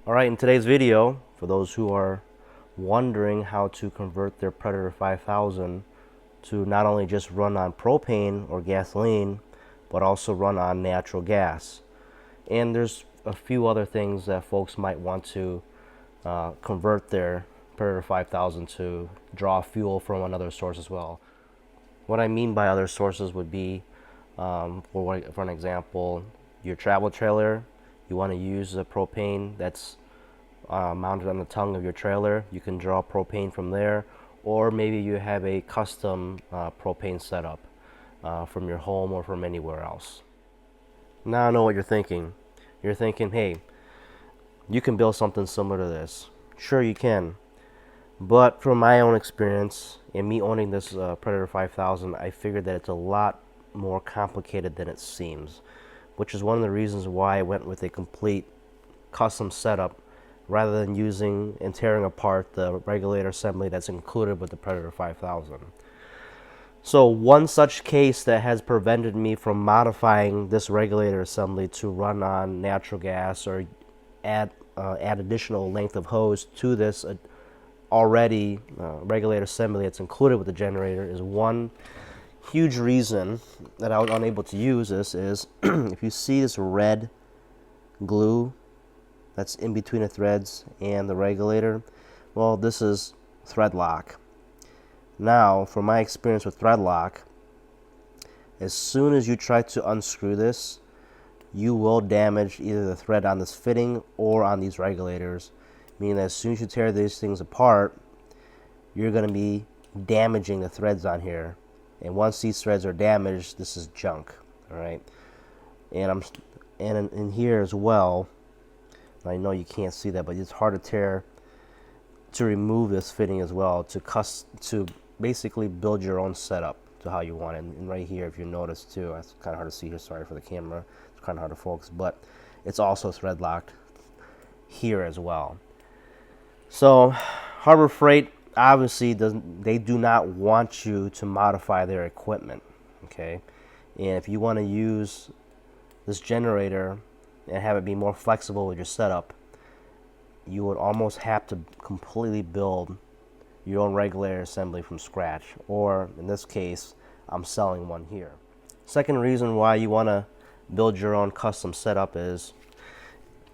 Alright, in today's video, for those who are wondering how to convert their Predator 5000 to not only just run on propane or gasoline, but also run on natural gas. And there's a few other things that folks might want to convert their Predator 5000 to draw fuel from another source as well. What I mean by other sources would be, for an example, your travel trailer. You want to use the propane that's mounted on the tongue of your trailer. You can draw propane from there, or maybe you have a custom propane setup from your home or from anywhere else. Now I know what you're thinking. You're thinking, hey, you can build something similar to this. Sure, you can. But from my own experience, and me owning this Predator 5000, I figured that it's a lot more complicated than it seems, which is one of the reasons why I went with a complete custom setup rather than using and tearing apart the regulator assembly that's included with the Predator 5000. So one such case that has prevented me from modifying this regulator assembly to run on natural gas or add additional length of hose to this already regulator assembly that's included with the generator is one huge reason that I was unable to use this is if you see this red glue that's in between the threads and the regulator, well, this is thread lock. Now, from my experience with thread lock, as soon as you try to unscrew this, you will damage either the thread on this fitting or on these regulators, meaning that as soon as you tear these things apart, you're going to be damaging the threads on here. And once these threads are damaged, this is junk. All right, and in here as well, I know you can't see that, but it's hard to tear, to remove this fitting as well, to basically build your own setup to how you want it. And right here, if you notice too, it's kind of hard to see here, sorry for the camera, it's kind of hard to focus, but it's also thread locked here as well. So Harbor Freight obviously they do not want you to modify their equipment, okay? And if you want to use this generator and have it be more flexible with your setup, you would almost have to completely build your own regulator assembly from scratch, or in this case, I'm selling one here. Second reason why you want to build your own custom setup is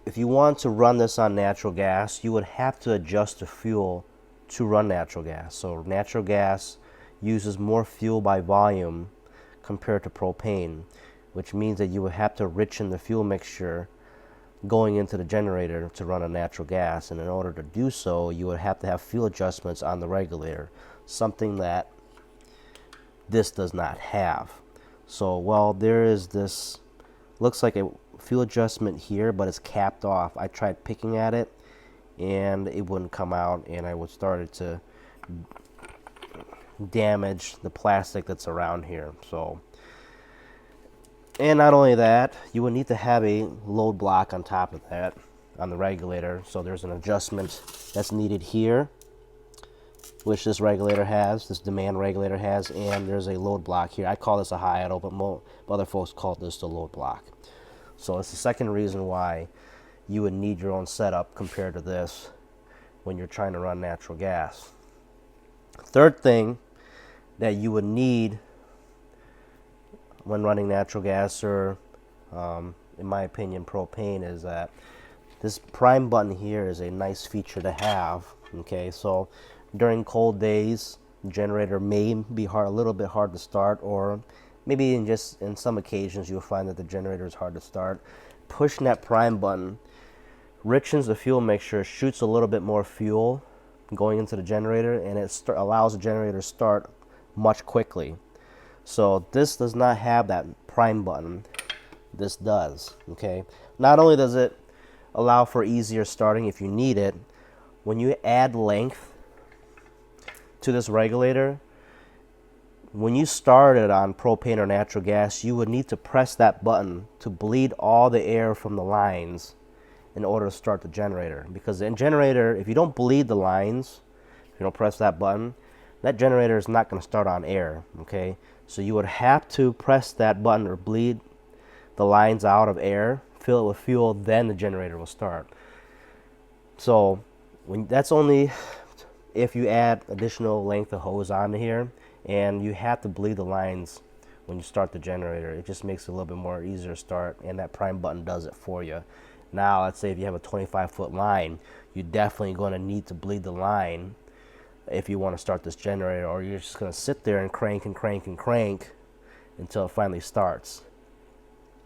if you want to run this on natural gas, you would have to adjust the fuel to run natural gas. So natural gas uses more fuel by volume compared to propane, which means that you would have to richen the fuel mixture going into the generator to run on natural gas. And in order to do so, you would have to have fuel adjustments on the regulator, something that this does not have. So while there is this, looks like a fuel adjustment here, but it's capped off. I tried picking at it and it wouldn't come out, and I would started to damage the plastic that's around here. So, and not only that, you would need to have a load block on top of that on the regulator. So there's an adjustment that's needed here, which this regulator has, this demand regulator has, and there's a load block here. I call this a high idle, but other folks call this the load block. So it's the second reason why you would need your own setup compared to this when you're trying to run natural gas. Third thing that you would need when running natural gas, or in my opinion propane, is that this prime button here is a nice feature to have. Okay, so during cold days, the generator may be a little bit hard to start, or maybe in some occasions you'll find that the generator is hard to start. Pushing that prime button richens the fuel mixture, shoots a little bit more fuel going into the generator, and it allows the generator to start much quickly. So this does not have that prime button. This does. Okay, not only does it allow for easier starting if you need it, when you add length to this regulator, when you start it on propane or natural gas, you would need to press that button to bleed all the air from the lines in order to start the generator. Because in generator, if you don't bleed the lines, if you don't press that button, that generator is not going to start on air. Okay, so you would have to press that button or bleed the lines out of air, fill it with fuel, then the generator will start. So that's only if you add additional length of hose on here, and you have to bleed the lines when you start the generator. It just makes it a little bit more easier to start, and that prime button does it for you. Now, let's say if you have a 25-foot line, you're definitely going to need to bleed the line if you want to start this generator, or you're just going to sit there and crank and crank and crank until it finally starts.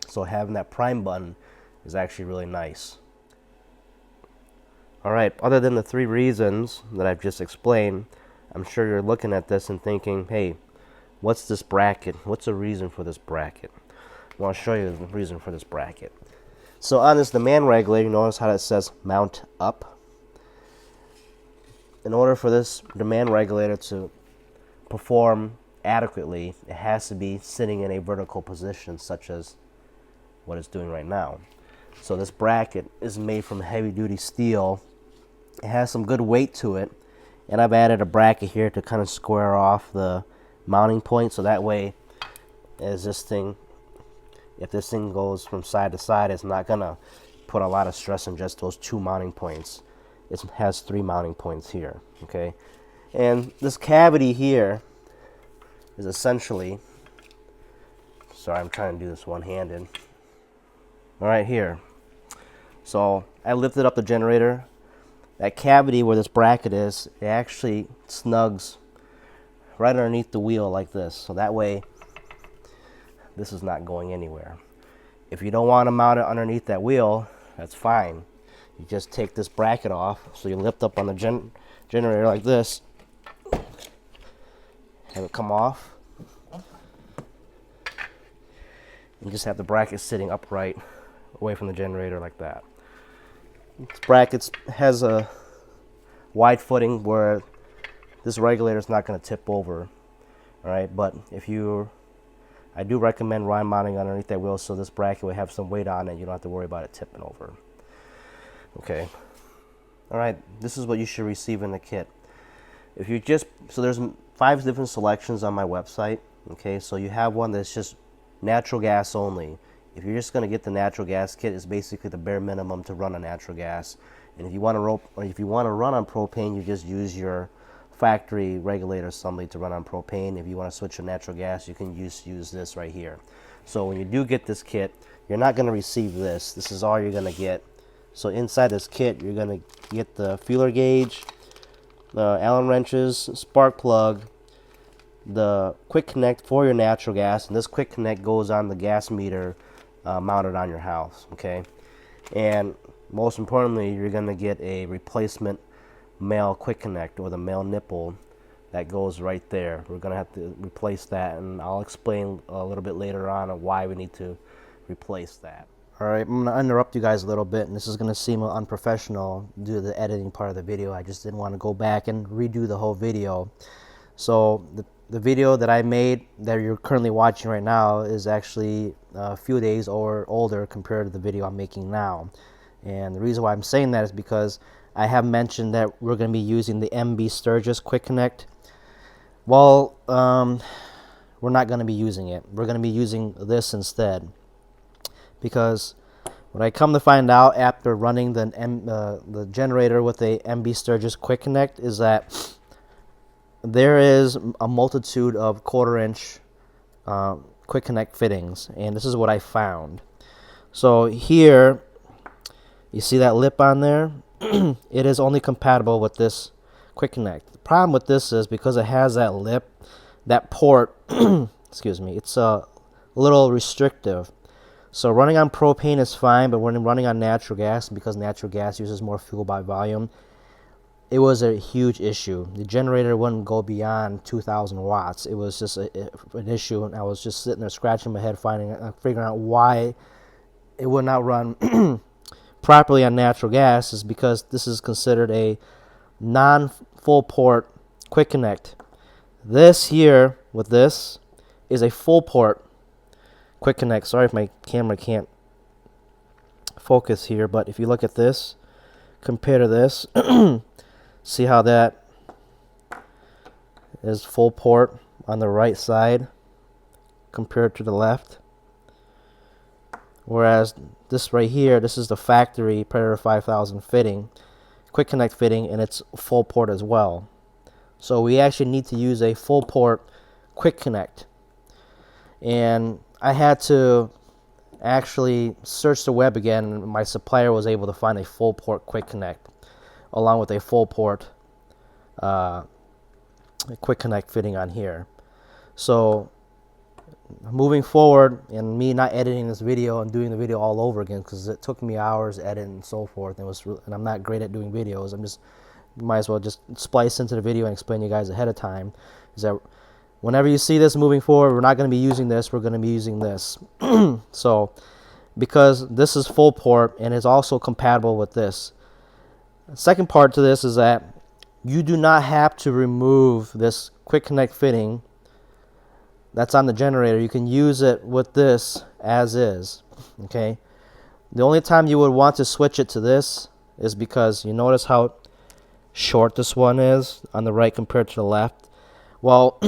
So having that prime button is actually really nice. Alright, other than the 3 reasons that I've just explained, I'm sure you're looking at this and thinking, hey, what's this bracket? What's the reason for this bracket? I want to show you the reason for this bracket. So on this demand regulator, notice how it says mount up. In order for this demand regulator to perform adequately, it has to be sitting in a vertical position, such as what it's doing right now. So this bracket is made from heavy duty steel. It has some good weight to it, and I've added a bracket here to kind of square off the mounting point, so that way as this thing, if this thing goes from side to side, it's not gonna put a lot of stress on just those 2 mounting points. It has 3 mounting points here, okay? And this cavity here is essentially, sorry, I'm trying to do this one-handed. All right, here. So I lifted up the generator. That cavity where this bracket is, it actually snugs right underneath the wheel like this. So that way, this is not going anywhere. If you don't want to mount it underneath that wheel, that's fine. You just take this bracket off. So you lift up on the generator like this, have it come off, and just have the bracket sitting upright away from the generator like that. This bracket has a wide footing where this regulator is not going to tip over. All right, but I do recommend rod mounting underneath that wheel, so this bracket will have some weight on it. You don't have to worry about it tipping over. Okay. All right, this is what you should receive in the kit. If you just, so there's 5 different selections on my website. Okay, so you have one that's just natural gas only. If you're just going to get the natural gas kit, it's basically the bare minimum to run on natural gas. And if you want to run on propane, you just use your factory regulator assembly to run on propane. If you want to switch to natural gas, you can use this right here. So when you do get this kit, you're not going to receive this. This is all you're going to get. So inside this kit, you're going to get the feeler gauge, the Allen wrenches, spark plug, the quick connect for your natural gas, and this quick connect goes on the gas meter mounted on your house. Okay, and most importantly, you're going to get a replacement male quick connect, or the male nipple that goes right there. We're going to have to replace that, and I'll explain a little bit later on why we need to replace that. Alright, I'm going to interrupt you guys a little bit, and this is going to seem unprofessional due to the editing part of the video. I just didn't want to go back and redo the whole video. So the video that I made that you're currently watching right now is actually a few days or older compared to the video I'm making now. And the reason why I'm saying that is because I have mentioned that we're going to be using the MB Sturgis Quick Connect. Well, we're not going to be using it. We're going to be using this instead. Because what I come to find out after running the generator with a MB Sturgis Quick Connect is that there is a multitude of 1/4-inch Quick Connect fittings, and this is what I found. So here, you see that lip on there? It is only compatible with this Quick Connect. The problem with this is because it has that lip, that port, excuse me, it's a little restrictive. So running on propane is fine, but when running on natural gas, because natural gas uses more fuel by volume, it was a huge issue. The generator wouldn't go beyond 2,000 watts. It was just an issue, and I was just sitting there scratching my head, figuring out why it would not run properly on natural gas. Is because this is considered a non-full port Quick Connect. This here, with this, is a full port Quick Connect. Sorry if my camera can't focus here, but if you look at this, compare to this, see how that is full port on the right side compared to the left. Whereas this right here, this is the factory Predator 5000 fitting, quick connect fitting, and it's full port as well. So we actually need to use a full port quick connect. And I had to actually search the web again, and my supplier was able to find a full port quick connect along with a full port quick connect fitting on here. So moving forward, and me not editing this video and doing the video all over again, because it took me hours editing and so forth, and I'm not great at doing videos. Might as well just splice into the video and explain to you guys ahead of time, is that whenever you see this moving forward, we're not going to be using this, we're going to be using this. So because this is full port and is also compatible with this. The second part to this is that you do not have to remove this quick connect fitting that's on the generator. You can use it with this as is. Okay, the only time you would want to switch it to this is because you notice how short this one is on the right compared to the left. Well,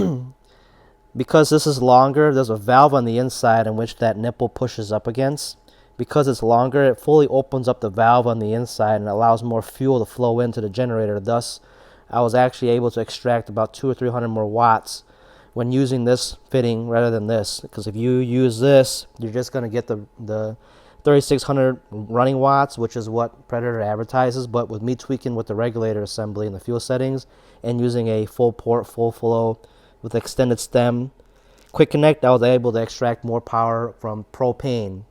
because this is longer, there's a valve on the inside in which that nipple pushes up against. Because it's longer, it fully opens up the valve on the inside and allows more fuel to flow into the generator. Thus, I was actually able to extract about 200 or 300 more watts when using this fitting rather than this. Because if you use this, you're just going to get the 3600 running watts, which is what Predator advertises. But with me tweaking with the regulator assembly and the fuel settings and using a full port, full flow with extended stem quick connect, I was able to extract more power from propane.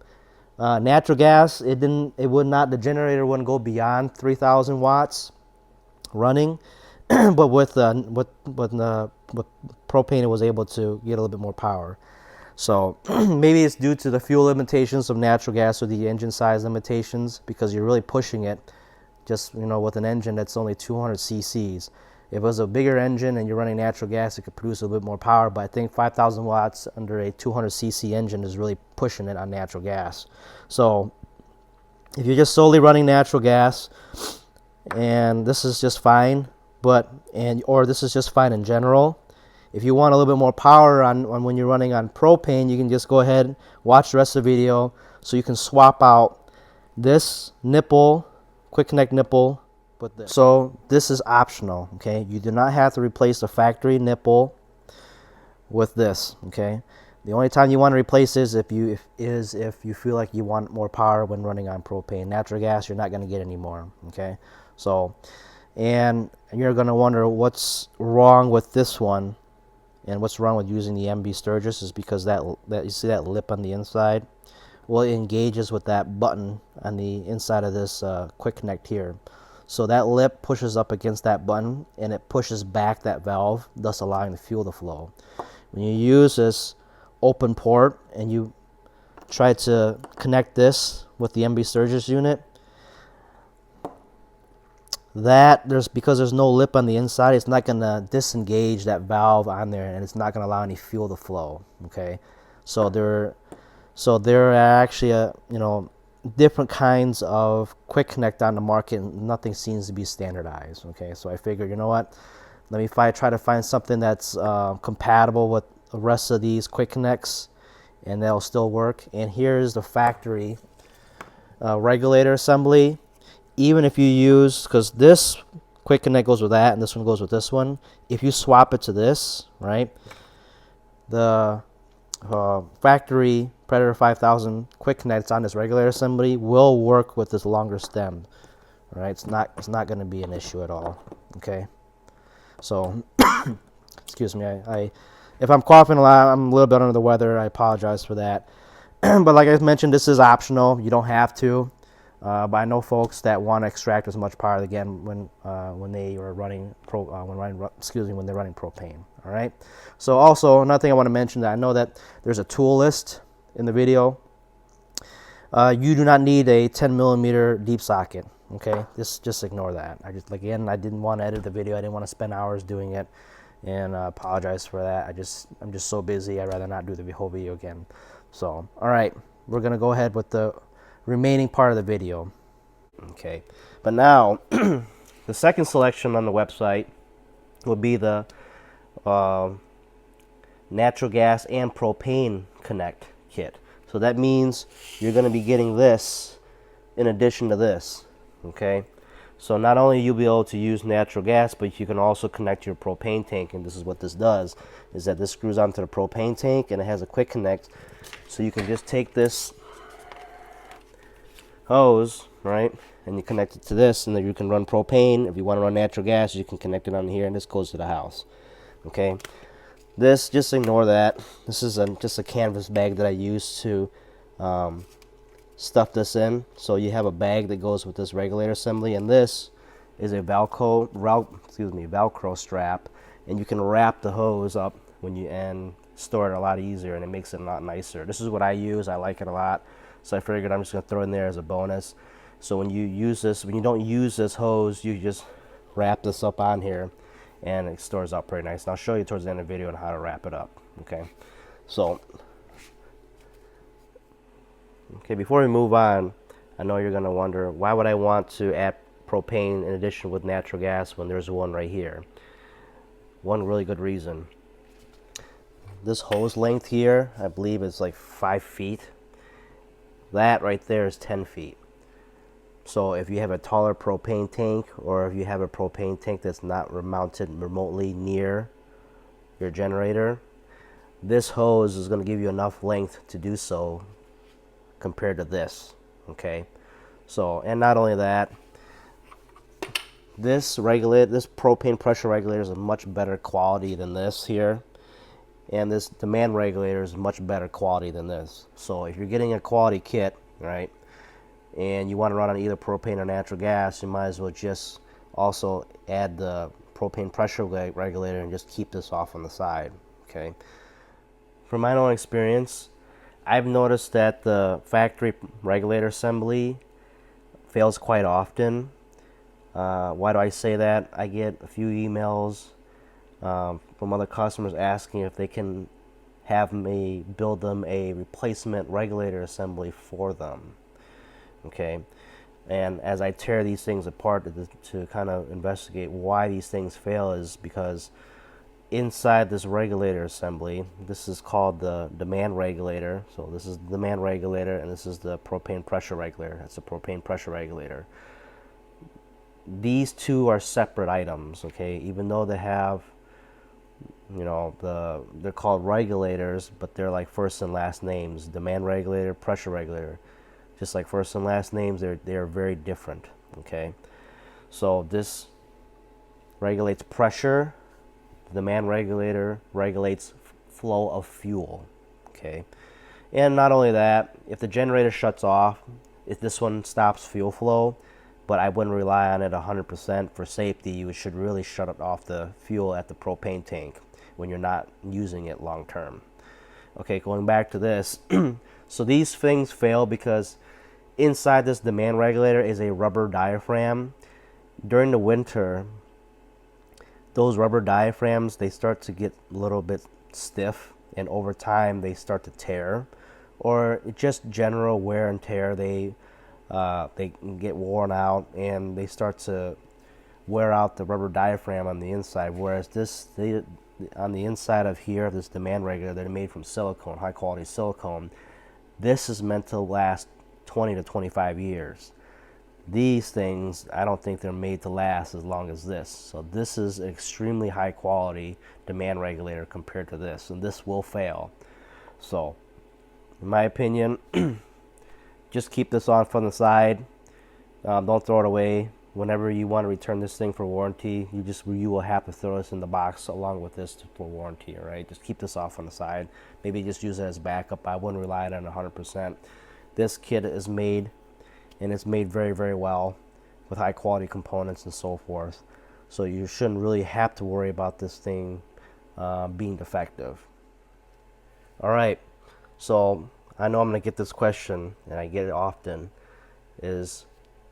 Natural gas, the generator wouldn't go beyond 3,000 watts running, but with propane, it was able to get a little bit more power. So maybe it's due to the fuel limitations of natural gas or the engine size limitations, because you're really pushing it just, with an engine that's only 200 cc's. If it was a bigger engine and you're running natural gas, it could produce a little bit more power, but I think 5,000 watts under a 200 cc engine is really pushing it on natural gas. So if you're just solely running natural gas, and this is just fine, or this is just fine in general, if you want a little bit more power on when you're running on propane, you can just go ahead and watch the rest of the video, so you can swap out this nipple, quick connect nipple, with this. So this is optional, okay? You do not have to replace the factory nipple with this, okay? The only time you want to replace this if you feel like you want more power when running on propane. Natural gas, you're not going to get any more, okay? So, and you're going to wonder what's wrong with this one and what's wrong with using the MB Sturgis is because that you see that lip on the inside? Well, it engages with that button on the inside of this quick connect here. So that lip pushes up against that button and it pushes back that valve, thus allowing the fuel to flow. When you use this open port and you try to connect this with the MB Sturgis unit, because there's no lip on the inside, it's not going to disengage that valve on there, and it's not going to allow any fuel to flow. Okay, so there are actually different kinds of quick connect on the market, and nothing seems to be standardized. Okay, so I figured, you know what, let me try to find something that's compatible with the rest of these quick connects, and that'll still work. And here's the factory regulator assembly. Even if you use, because this quick connect goes with that and this one goes with this one, if you swap it to this, right, the factory Predator 5000 quick connects on this regulator assembly will work with this longer stem. All right, it's not going to be an issue at all. Okay, so excuse me, if I'm coughing a lot, I'm a little bit under the weather, I apologize for that. But like I mentioned, this is optional, you don't have to. But I know folks that want to extract as much power again when they are running when they're running propane. All right. So also another thing I want to mention, that I know that there's a tool list in the video. You do not need a 10 millimeter deep socket. Okay, just ignore that. I didn't want to edit the video. I didn't want to spend hours doing it, and apologize for that. I'm just so busy. I'd rather not do the whole video again. So all right, we're gonna go ahead with the remaining part of the video. Okay, but now the second selection on the website will be the natural gas and propane connect kit. So that means you're going to be getting this in addition to this. Okay, So not only you'll be able to use natural gas, but you can also connect your propane tank. And this is what this does, is that this screws onto the propane tank and it has a quick connect. So you can just take this hose, right, and you connect it to this, and then you can run propane. If you want to run natural gas, you can connect it on here, and this goes to the house. Okay, this, just ignore that. This is just a canvas bag that I use to stuff this in. So you have a bag that goes with this regulator assembly, and this is a Velcro strap, and you can wrap the hose up and store it a lot easier, and it makes it a lot nicer. This is what I use. I like it a lot, so I figured I'm just gonna throw it in there as a bonus. So when you don't use this hose, you just wrap this up on here, and it stores up pretty nice. And I'll show you towards the end of the video on how to wrap it up. Okay, so before we move on, I know you're gonna wonder, why would I want to add propane in addition with natural gas when there's one right here? One really good reason. This hose length here, I believe it's like 5 feet. That right there is 10 feet. So if you have a taller propane tank, or if you have a propane tank that's not mounted remotely near your generator, this hose is going to give you enough length to do so compared to this. Okay, so, and not only that, this propane pressure regulator is a much better quality than this here, and this demand regulator is much better quality than this. So if you're getting a quality kit, right, and you want to run on either propane or natural gas, you might as well just also add the propane pressure regulator and just keep this off on the side. Okay, from my own experience, I've noticed that the factory regulator assembly fails quite often. Why do I say that? I get a few emails from other customers asking if they can have me build them a replacement regulator assembly for them. Okay, and as I tear these things apart to kind of investigate why these things fail, is because inside this regulator assembly, this is called the demand regulator. So this is the demand regulator, and this is the propane pressure regulator. That's the propane pressure regulator. These two are separate items, okay? Even though they have, you know, they're called regulators, but they're like first and last names. Demand regulator, pressure regulator, just like first and last names, they're very different, okay? So this regulates pressure. The demand regulator regulates flow of fuel, okay? And not only that, if the generator shuts off, if this one stops fuel flow, but I wouldn't rely on it 100% for safety. You should really shut it off the fuel at the propane tank when you're not using it long term. Okay, going back to this. So these things fail because inside this demand regulator is a rubber diaphragm. During the winter, those rubber diaphragms, they start to get a little bit stiff, and over time they start to tear, or just general wear and tear. They get worn out, and they start to wear out the rubber diaphragm on the inside. Whereas on the inside of here, this demand regulator, they're made from silicone, high quality silicone. This is meant to last 20 to 25 years. These things, I don't think they're made to last as long as this. So this is an extremely high quality demand regulator compared to this, and this will fail. So in my opinion, just keep this on from the side. Don't throw it away. Whenever you want to return this thing for warranty, you will have to throw this in the box along with this for warranty. All right, just keep this off on the side. Maybe just use it as backup. I wouldn't rely on it 100%. This kit is made, and it's made very, very well with high quality components and so forth. So you shouldn't really have to worry about this thing being defective. All right, so I know I'm going to get this question, and I get it often, is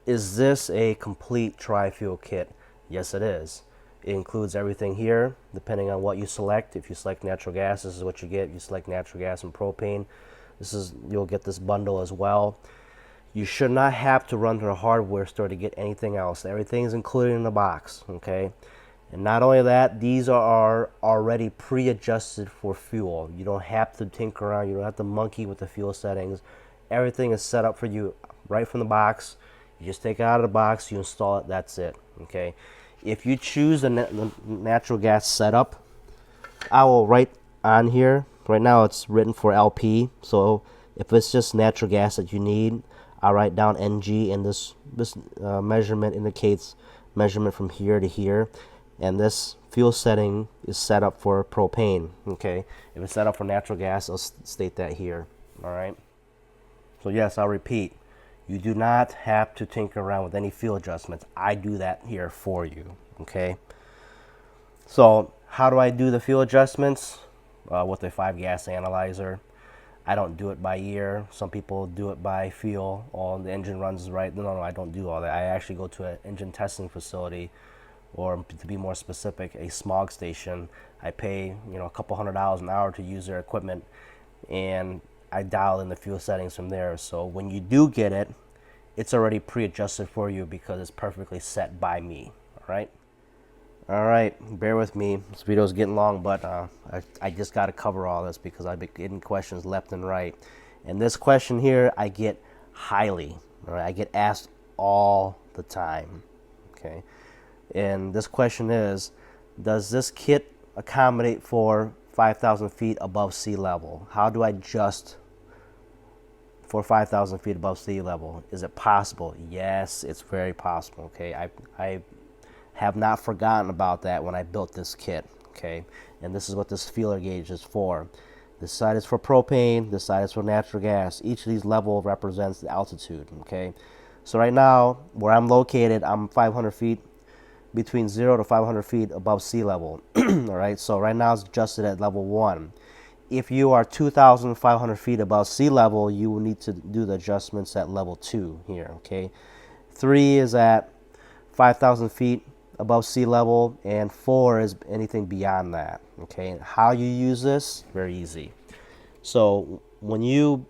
this a complete tri-fuel kit? Yes, it is. It includes everything here, depending on what you select. If you select natural gas, this is what you get. If you select natural gas and propane, you'll get this bundle as well. You should not have to run to the hardware store to get anything else. Everything is included in the box, okay? And not only that, these are already pre-adjusted for fuel. You don't have to tinker around. You don't have to monkey with the fuel settings. Everything is set up for you right from the box. You just take it out of the box, you install it, that's it. Okay. If you choose the natural gas setup, I will write on here. Right now it's written for LP, so if it's just natural gas that you need, I'll write down NG, and this measurement indicates measurement from here to here, and this fuel setting is set up for propane. Okay, if it's set up for natural gas, I'll state that here. All right. So yes, I'll repeat. You do not have to tinker around with any fuel adjustments. I do that here for you. Okay. So how do I do the fuel adjustments? With a 5-gas analyzer. I don't do it by ear. Some people do it by feel. Oh, the engine runs right. No, I don't do all that. I actually go to an engine testing facility, or to be more specific, a smog station. I pay a couple $100 an hour to use their equipment, and I dial in the fuel settings from there. So when you do get it, it's already pre-adjusted for you because it's perfectly set by me. All right, bear with me. This video is getting long, but I just got to cover all this because I've been getting questions left and right. And this question here, I get highly. All right, I get asked all the time. Okay, and this question is, does this kit accommodate for 5,000 feet above sea level? How do I adjust for 5,000 feet above sea level? Is it possible? Yes, it's very possible. Okay, I have not forgotten about that when I built this kit. Okay, and this is what this feeler gauge is for. This side is for propane, this side is for natural gas. Each of these levels represents the altitude. Okay, so right now where I'm located, I'm 500 feet, between 0 to 500 feet above sea level. All right, so right now it's adjusted at level 1. If you are 2,500 feet above sea level, you will need to do the adjustments at level 2 here. Okay, 3 is at 5,000 feet above sea level, and 4 is anything beyond that. Okay, and how you use this, very easy. So when you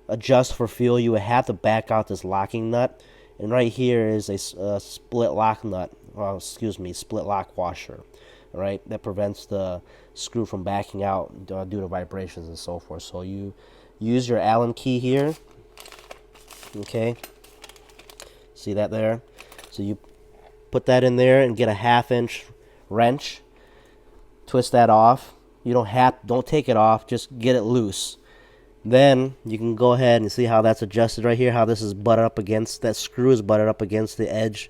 adjust for fuel, you would have to back out this locking nut, and right here is a split lock nut, split lock washer. All right, that prevents the screw from backing out due to vibrations and so forth. So you use your Allen key here. Okay, see that there? So you put that in there and get a 1/2-inch wrench. Twist that off. You don't take it off, just get it loose. Then you can go ahead and see how that's adjusted right here, how this is butted up against, that screw is butted up against the edge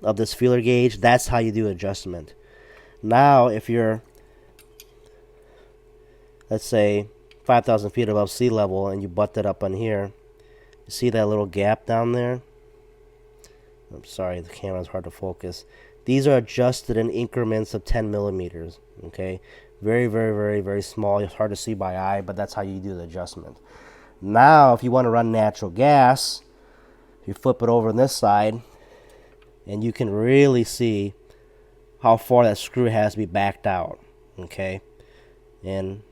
of this feeler gauge. That's how you do adjustment. Now, if you're, let's say, 5,000 feet above sea level and you butt that up on here, you see that little gap down there? I'm sorry, the camera's hard to focus. These are adjusted in increments of 10 millimeters. Okay, very, very, very, very small. It's hard to see by eye, but that's how you do the adjustment. Now, if you want to run natural gas, you flip it over on this side, and you can really see how far that screw has to be backed out. Okay, and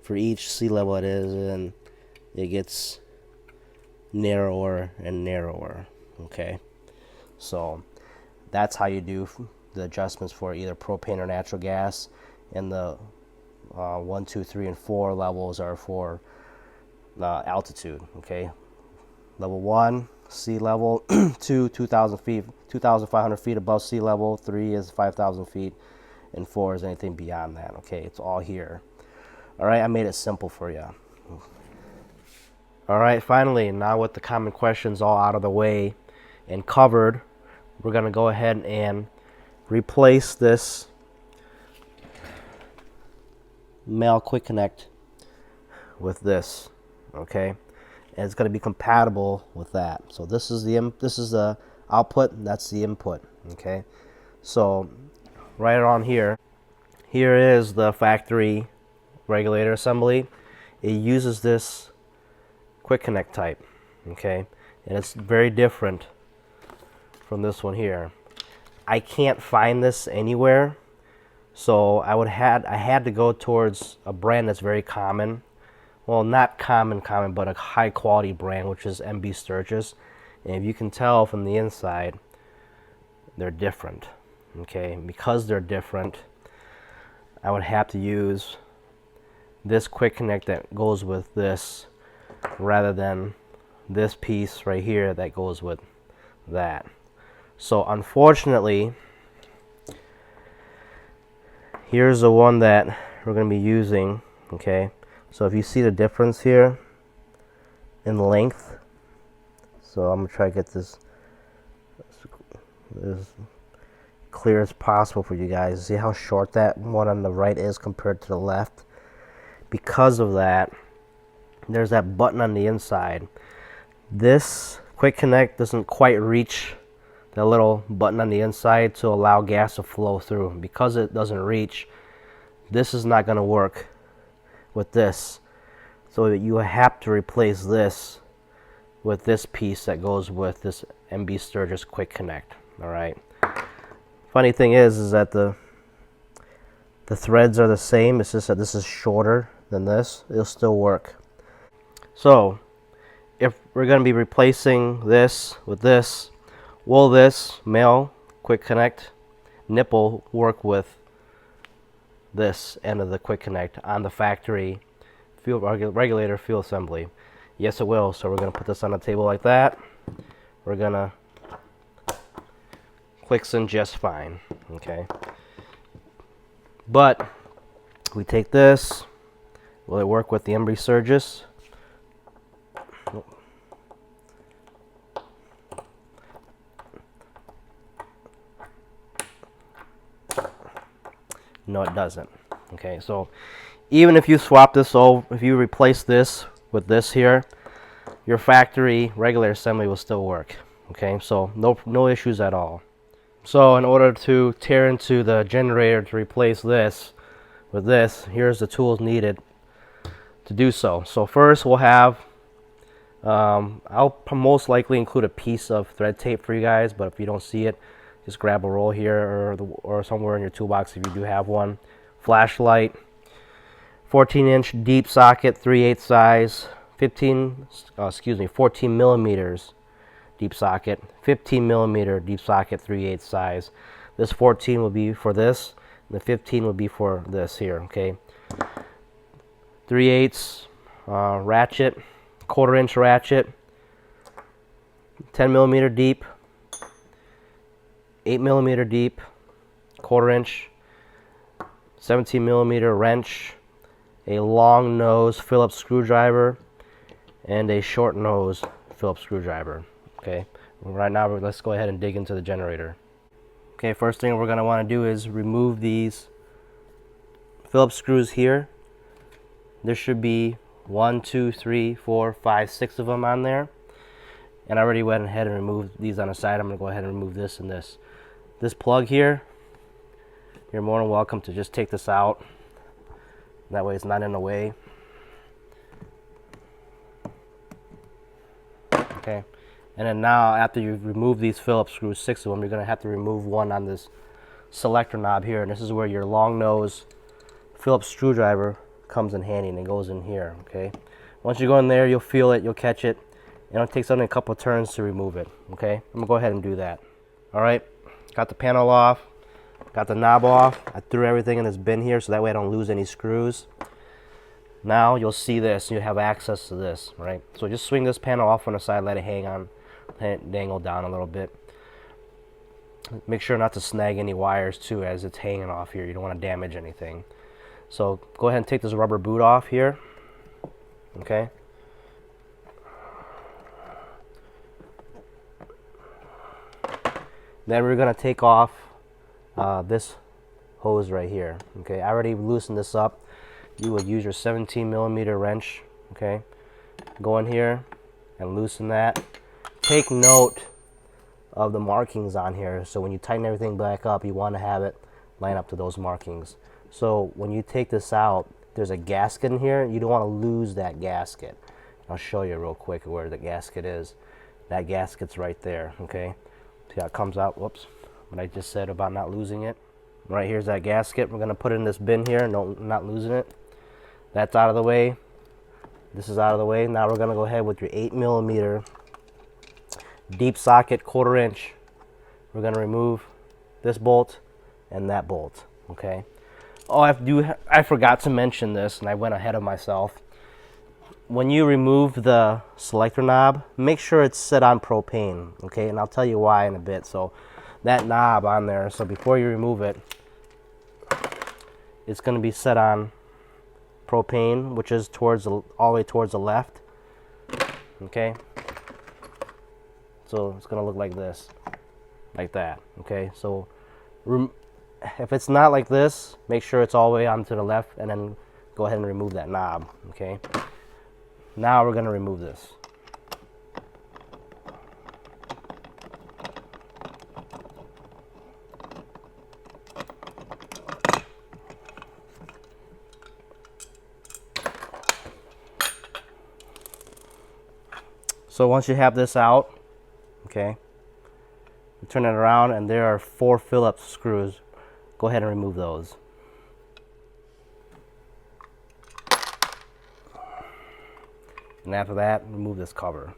for each sea level it is, and it gets narrower and narrower. Okay, so that's how you do the adjustments for either propane or natural gas, and the 1, 2, 3, and 4 levels are for altitude. Okay, level 1, sea level. 2, 2,000 feet, 2,500 feet above sea level. 3 is 5,000 feet, and 4 is anything beyond that. Okay, it's all here. All right, I made it simple for you. All right, finally, now with the common questions all out of the way and covered, we're going to go ahead and replace this male quick connect with this. Okay, and it's going to be compatible with that. So this is the output, and that's the input. Okay, so right on here is the factory regulator assembly. It uses this quick connect type. Okay, and it's very different from this one here. I can't find this anywhere, so I had to go towards a brand that's very common. Well, not common, but a high quality brand, which is MB Sturgis. And if you can tell from the inside, they're different. Okay, because they're different, I would have to use this quick connect that goes with this rather than this piece right here that goes with that. So unfortunately, here's the one that we're going to be using. Okay, so if you see the difference here in length, so I'm going to try to get this as clear as possible for you guys. See how short that one on the right is compared to the left? Because of that, there's that button on the inside. This quick connect doesn't quite reach the little button on the inside to allow gas to flow through. Because it doesn't reach, this is not going to work with this. So you have to replace this with this piece that goes with this MB Sturgis quick connect. All right. Funny thing is that the threads are the same. It's just that this is shorter than this. It'll still work. So if we're going to be replacing this with this, will this male quick connect nipple work with this end of the quick connect on the factory fuel regulator fuel assembly? Yes, it will. So we're going to put this on the table like that. We're going to clicks in just fine. Okay, but we take this. Will it work with the MB Sturgis? No, it doesn't. Okay, so even if you swap this over, if you replace this with this here, your factory regular assembly will still work. Okay, so no issues at all. So in order to tear into the generator to replace this with this, here's the tools needed to do so. So first we'll have, I'll most likely include a piece of thread tape for you guys, but if you don't see it, just grab a roll here or somewhere in your toolbox if you do have one. Flashlight, 14-inch deep socket, 3/8 size, 14 millimeters deep socket, 15 millimeter deep socket, 3/8 size. This 14 will be for this, and the 15 will be for this here. Okay, 3/8 ratchet, 1/4-inch ratchet, 10 millimeter deep, 8 millimeter deep, 1/4-inch, 17 millimeter wrench, a long nose Phillips screwdriver, and a short nose Phillips screwdriver. Okay, right now let's go ahead and dig into the generator. Okay, first thing we're going to want to do is remove these Phillips screws here. There should be 1, 2, 3, 4, 5, 6 of them on there. And I already went ahead and removed these on the side. I'm going to go ahead and remove this and this. This plug here, you're more than welcome to just take this out. That way it's not in the way. Okay. And then now, after you've removed these Phillips screws, 6 of them, you're going to have to remove one on this selector knob here. And this is where your long nose Phillips screwdriver comes in handy, and it goes in here. Okay. Once you go in there, you'll feel it, you'll catch it, and it'll take only a couple turns to remove it. Okay. I'm going to go ahead and do that. All right. Got the panel off. Got the knob off. I threw everything in this bin here so that way I don't lose any screws. Now you'll see this. You have access to this, right? So just swing this panel off on the side, let it hang on, let it dangle down a little bit. Make sure not to snag any wires too as it's hanging off here. You don't want to damage anything. So go ahead and take this rubber boot off here. Okay. Then we're going to take off this hose right here. Okay, I already loosened this up. You would use your 17 millimeter wrench. Okay, go in here and loosen that. Take note of the markings on here. So when you tighten everything back up, you want to have it line up to those markings. So when you take this out, there's a gasket in here. You don't want to lose that gasket. I'll show you real quick where the gasket is. That gasket's right there. Okay, see how it comes out. Whoops. What I just said about not losing it. Right here's that gasket. We're going to put it in this bin here. No, not losing it. That's out of the way. This is out of the way. Now we're going to go ahead with your 8 millimeter deep socket, 1/4 inch. We're going to remove this bolt and that bolt. Okay. Oh, I forgot to mention this, and I went ahead of myself. when you remove the selector knob, make sure it's set on propane, okay? And I'll tell you why in a bit. So that knob on there, so before you remove it, it's going to be set on propane, which is towards all the way towards the left, okay? So it's going to look like this, like that, okay? So if it's not like this, make sure it's all the way onto the left, and then go ahead and remove that knob, okay? Now we're going to remove this. So once you have this out, okay, you turn it around and there are 4 Phillips screws. Go ahead and remove those. And after that, remove this cover.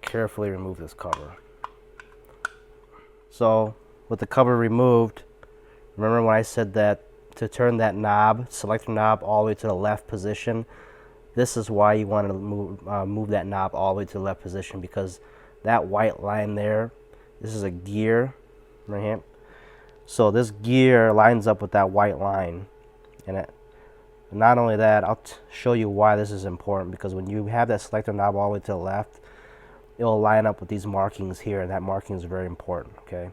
Carefully remove this cover. So with the cover removed, remember when I said that to turn that knob, selector knob, all the way to the left position? This is why you want to move that knob all the way to the left position, because that white line there, this is a gear right here. So this gear lines up with that white line. And not only that, I'll show you why this is important, because when you have that selector knob all the way to the left, it will line up with these markings here, and that marking is very important, okay?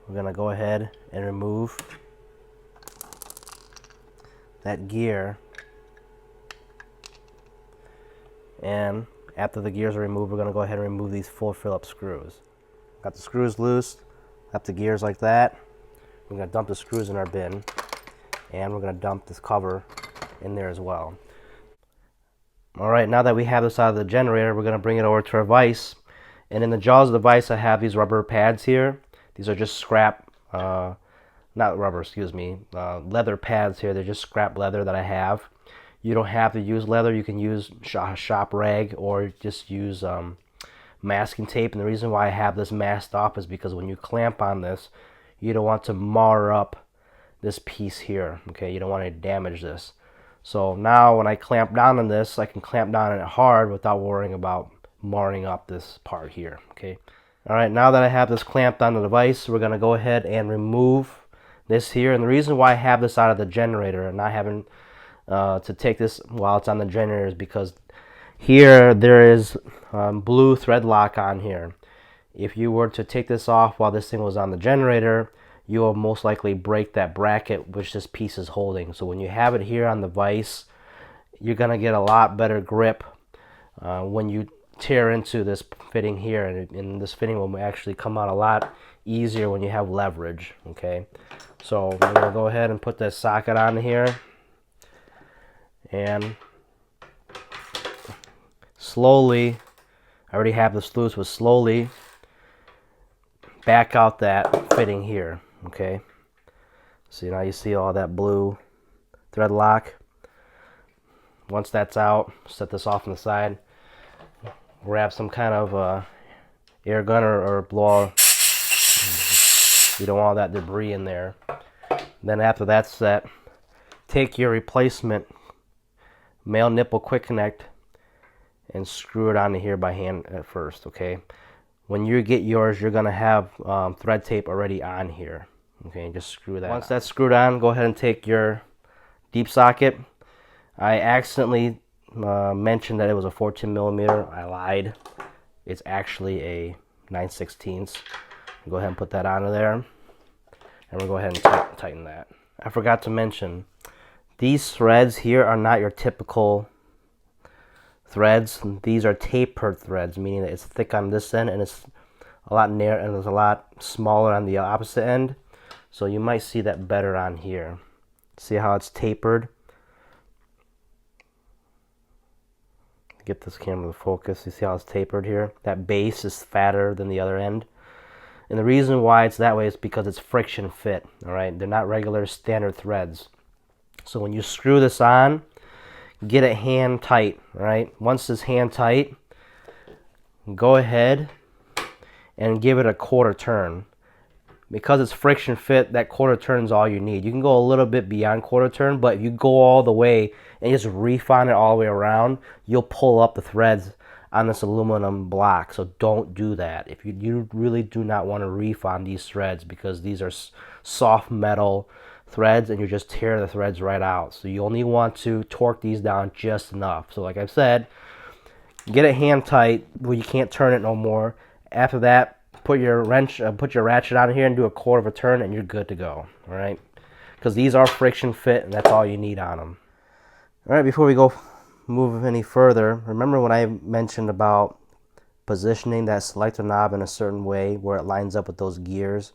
We're going to go ahead and remove that gear. And after the gears are removed, we're going to go ahead and remove these 4 Phillips screws. Got the screws loose, left the gears like that. We're going to dump the screws in our bin, and we're going to dump this cover in there as well. Alright, now that we have this out of the generator, we're going to bring it over to our vise. And in the jaws of the vise, I have these rubber pads here. These are just scrap, not rubber, excuse me, leather pads here. They're just scrap leather that I have. You don't have to use leather. You can use shop rag or just use masking tape. And the reason why I have this masked off is because when you clamp on this, you don't want to mar up this piece here. Okay, you don't want to damage this. So now when I clamp down on this, I can clamp down on it hard without worrying about marring up this part here. Okay. All right, now that I have this clamped on the device, we're going to go ahead and remove this here. And the reason why I have this out of the generator and not having to take this while it's on the generator is because here there is blue thread lock on here. If you were to take this off while this thing was on the generator, you will most likely break that bracket which this piece is holding. So when you have it here on the vise, you're going to get a lot better grip when you tear into this fitting here, and this fitting will actually come out a lot easier when you have leverage. Okay, so we're going to go ahead and put this socket on here, and slowly, I already have this loose, but slowly back out that fitting here. Okay, so now you see all that blue thread lock. Once that's out, set this off on the side. Grab some kind of air gun or blow. You don't want all that debris in there. Then after that's set, take your replacement male nipple quick connect and screw it onto here by hand at first. Okay, when you get yours, you're gonna have thread tape already on here. Okay, just screw that. Once that's screwed on, go ahead and take your deep socket. I accidentally mentioned that it was a 14 millimeter. I lied. It's actually a 9/16. Go ahead and put that onto there, and we'll go ahead and tighten that. I forgot to mention, these threads here are not your typical threads. These are tapered threads, meaning that it's thick on this end and it's a lot narrow, and it's a lot smaller on the opposite end. So you might see that better on here. See how it's tapered? Get this camera to focus. You see how it's tapered here? That base is fatter than the other end. And the reason why it's that way is because it's friction fit. Alright, they're not regular standard threads. So when you screw this on, get it hand tight. Alright, once it's hand tight, go ahead and give it a quarter turn. because it's friction fit, that quarter turn is all you need. You can go a little bit beyond quarter turn, but if you go all the way and just refine it all the way around, you'll pull up the threads on this aluminum block. So don't do that. If you really do not want to refine these threads, because these are soft metal threads and you just tear the threads right out. So you only want to torque these down just enough. So like I've said, get it hand tight where you can't turn it no more. After that, put your wrench, put your ratchet on here and do a quarter of a turn and you're good to go. All right, because these are friction fit and that's all you need on them. All right, before we go move any further, remember when I mentioned about positioning that selector knob in a certain way where it lines up with those gears?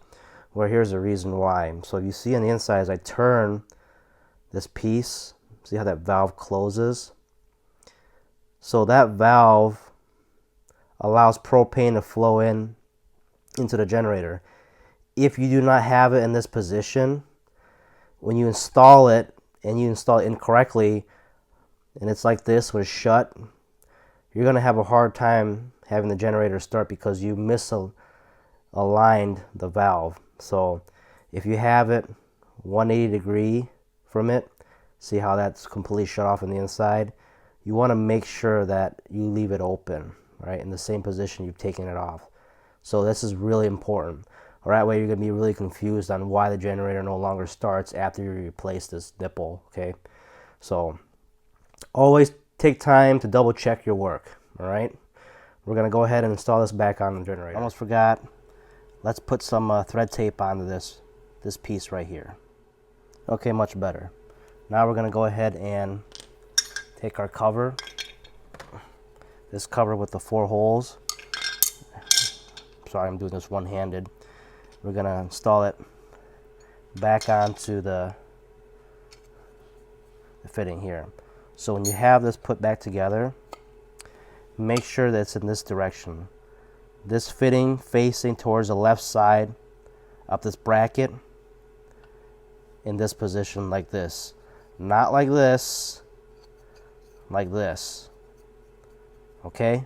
Well, here's the reason why. So you see on the inside, as I turn this piece, see how that valve closes? So that valve allows propane to flow into the generator. If you do not have it in this position, when you install it and you install it incorrectly, and it's like this when it's shut, you're going to have a hard time having the generator start because you misaligned the valve. So if you have it 180 degree from it, see how that's completely shut off on the inside? You want to make sure that you leave it open, right, in the same position you've taken it off. So this is really important. Or that way you're going to be really confused on why the generator no longer starts after you replace this nipple, okay? So always take time to double check your work, all right? We're going to go ahead and install this back on the generator. Almost forgot. Let's put some thread tape onto this piece right here. Okay, much better. Now we're going to go ahead and take our cover, this cover with the 4 holes. Sorry, I'm doing this one-handed. We're going to install it back onto the fitting here. So when you have this put back together, make sure that it's in this direction. This fitting facing towards the left side of this bracket in this position like this. Not like this, like this. Okay?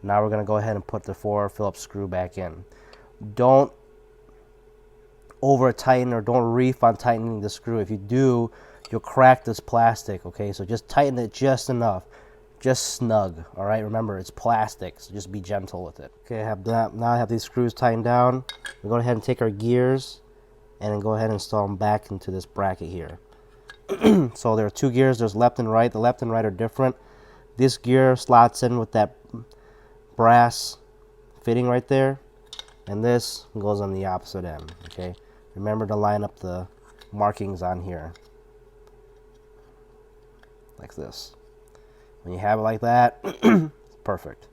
Now we're going to go ahead and put the 4 Phillips screw back in. Don't over tighten or don't reef on tightening the screw. If you do, you'll crack this plastic, okay? So just tighten it just enough. Just snug, all right? Remember, it's plastic, so just be gentle with it. Okay, I have that. Now I have these screws tightened down. We'll go ahead and take our gears and then go ahead and install them back into this bracket here. So there are 2 gears. There's left and right. The left and right are different. This gear slots in with that brass fitting right there, and this goes on the opposite end, okay? Remember to line up the markings on here like this. When you have it like that, it's perfect.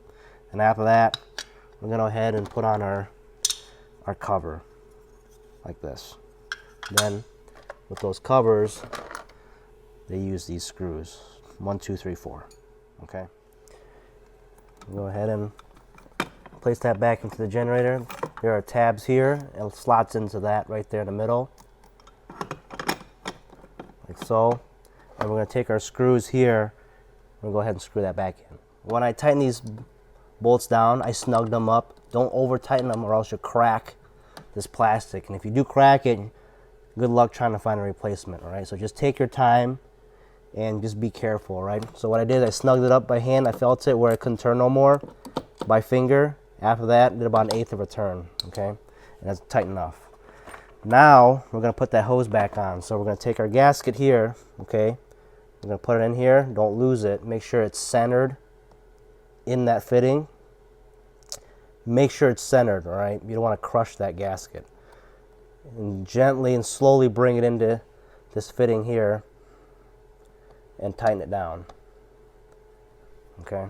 And after that, we're going to go ahead and put on our cover like this. Then with those covers, they use these screws. 1, 2, 3, 4. Okay. Go ahead and place that back into the generator. There are tabs here. It slots into that right there in the middle, like so. And we're going to take our screws here. We'll go ahead and screw that back in. When I tighten these bolts down, I snug them up. Don't over tighten them or else you'll crack this plastic. And if you do crack it, good luck trying to find a replacement, all right? So just take your time and just be careful, all right? So what I did, I snugged it up by hand. I felt it where it couldn't turn no more by finger. After that, did about 1/8 of a turn, okay? And that's tight enough. Now, we're going to put that hose back on. So we're going to take our gasket here, okay? We're going to put it in here. Don't lose it. Make sure it's centered in that fitting. Make sure it's centered, all right? You don't want to crush that gasket. And gently and slowly bring it into this fitting here and tighten it down, okay?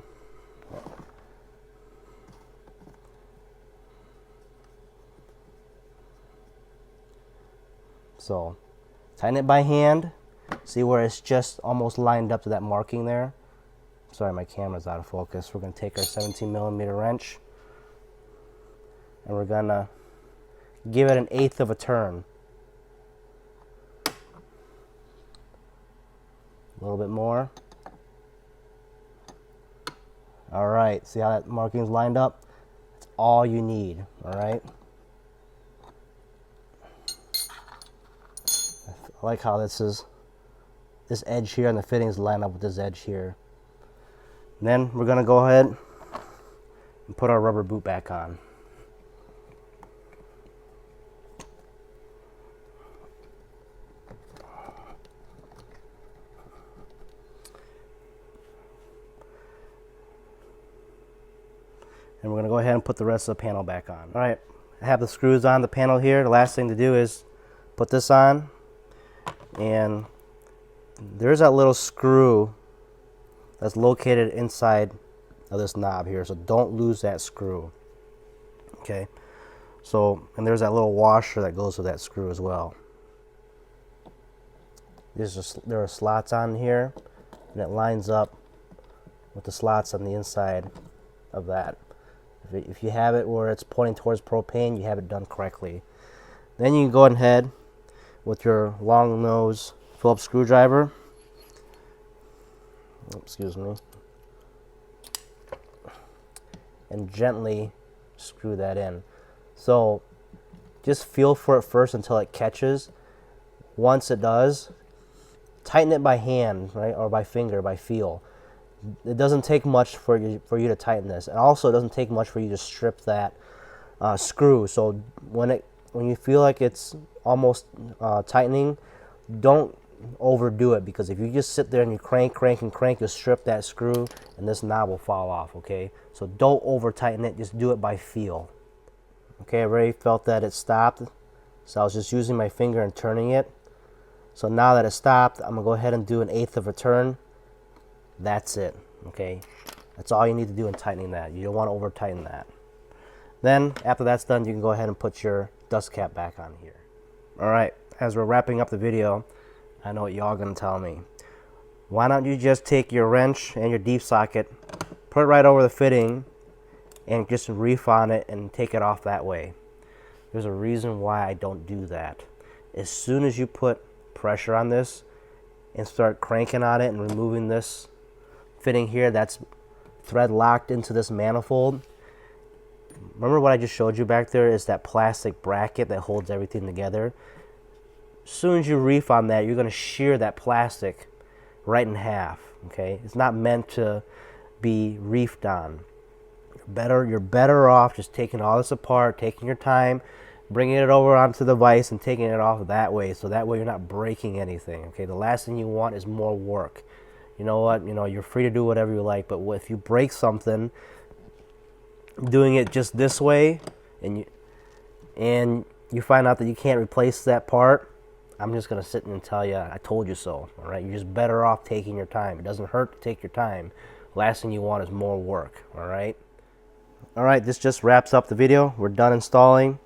So tighten it by hand. See where it's just almost lined up to that marking there? Sorry, my camera's out of focus. We're going to take our 17mm wrench and we're going to give it 1/8 of a turn. A little bit more. All right, see how that marking's lined up? That's all you need, all right? I like how this edge here and the fittings line up with this edge here. And then we're gonna go ahead and put our rubber boot back on. And we're going to go ahead and put the rest of the panel back on. All right, I have the screws on the panel here. The last thing to do is put this on, and there's that little screw that's located inside of this knob here, so don't lose that screw. Okay, so, and there's that little washer that goes with that screw as well. There are slots on here, and it lines up with the slots on the inside of that. If you have it where it's pointing towards propane, you have it done correctly. Then you can go ahead with your long nose Phillips screwdriver. Excuse me. And gently screw that in. So just feel for it first until it catches. Once it does, tighten it by hand, right, or by finger, by feel. It doesn't take much for you to tighten this, and also it doesn't take much for you to strip that screw. So when you feel like it's almost tightening, don't overdo it, because if you just sit there and you crank, you'll strip that screw and this knob will fall off. Okay, so don't over tighten it, just do it by feel. Okay, I already felt that it stopped, so I was just using my finger and turning it. So now that it stopped, I'm gonna go ahead and do an 1/8 of a turn. That's it. Okay, that's all you need to do in tightening that. You don't want to over tighten that. Then after that's done, you can go ahead and put your dust cap back on here. All right, as we're wrapping up the video, I know what y'all gonna tell me. Why don't you just take your wrench and your deep socket, put it right over the fitting, and just reef on it and take it off that way? There's a reason why I don't do that. As soon as you put pressure on this and start cranking on it and removing this fitting here that's thread locked into this manifold, remember what I just showed you back there is that plastic bracket that holds everything together. As soon as you reef on that, you're going to shear that plastic right in half. Okay, it's not meant to be reefed on. You're better off just taking all this apart, taking your time, bringing it over onto the vise and taking it off that way, so that way you're not breaking anything. Okay, the last thing you want is more work. You know what, you're free to do whatever you like, but if you break something doing it just this way and you find out that you can't replace that part, I'm just going to sit and tell you I told you so. All right, you're just better off taking your time. It doesn't hurt to take your time. Last thing you want is more work. All right, this just wraps up the video. We're done installing.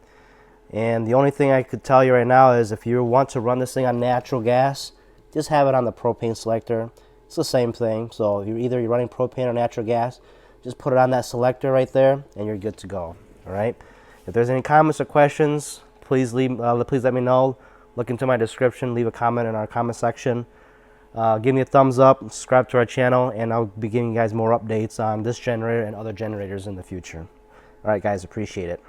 And the only thing I could tell you right now is if you want to run this thing on natural gas, just have it on the propane selector. It's the same thing. So if you're running propane or natural gas, just put it on that selector right there and you're good to go. All right. If there's any comments or questions, please let me know. Look into my description, leave a comment in our comment section. Give me a thumbs up, subscribe to our channel, and I'll be giving you guys more updates on this generator and other generators in the future. All right, guys, appreciate it.